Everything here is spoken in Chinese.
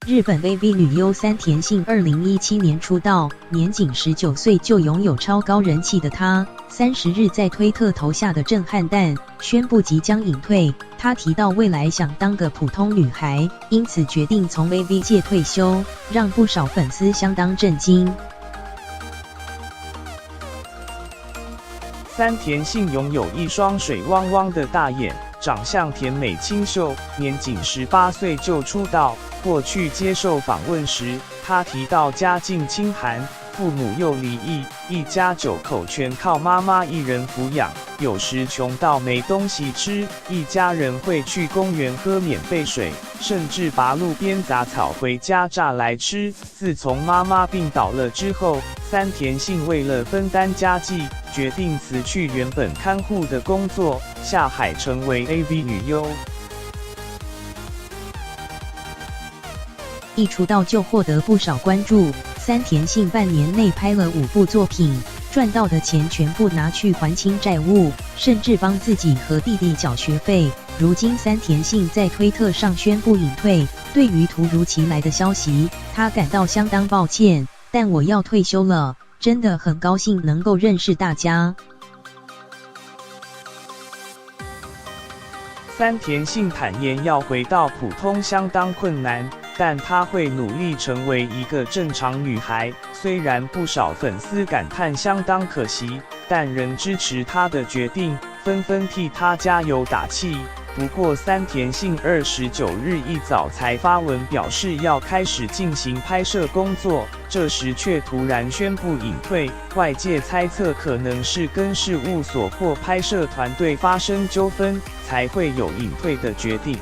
日本 AV 女优三田杏2017年出道，年仅19岁就拥有超高人气的她，30日在推特投下的震撼弹，宣布即将隐退。她提到未来想当个普通女孩，因此决定从 AV 界退休，让不少粉丝相当震惊。三田杏拥有一双水汪汪的大眼，长相甜美清秀，年仅18岁就出道。过去接受访问时，她提到家境清寒，父母又离异，一家9口全靠妈妈一人抚养，有时穷到没东西吃，一家人会去公园喝免费水，甚至拔路边杂草回家榨来吃。自从妈妈病倒了之后，三田杏为了分担家计，决定辞去原本看护的工作，下海成为 AV 女优。一出道就获得不少关注，三田杏半年内拍了5部作品，赚到的钱全部拿去还清债务，甚至帮自己和弟弟缴学费。如今三田杏在推特上宣布隐退，对于突如其来的消息，她感到相当抱歉，但我要退休了，真的很高兴能够认识大家。三田杏坦言，要回到普通相当困难，但她会努力成为一个正常女孩。虽然不少粉丝感叹相当可惜，但仍支持她的决定，纷纷替她加油打气。不过三田杏29日一早才发文表示要开始进行拍摄工作，这时却突然宣布隐退。外界猜测可能是跟事务所或拍摄团队发生纠纷，才会有隐退的决定。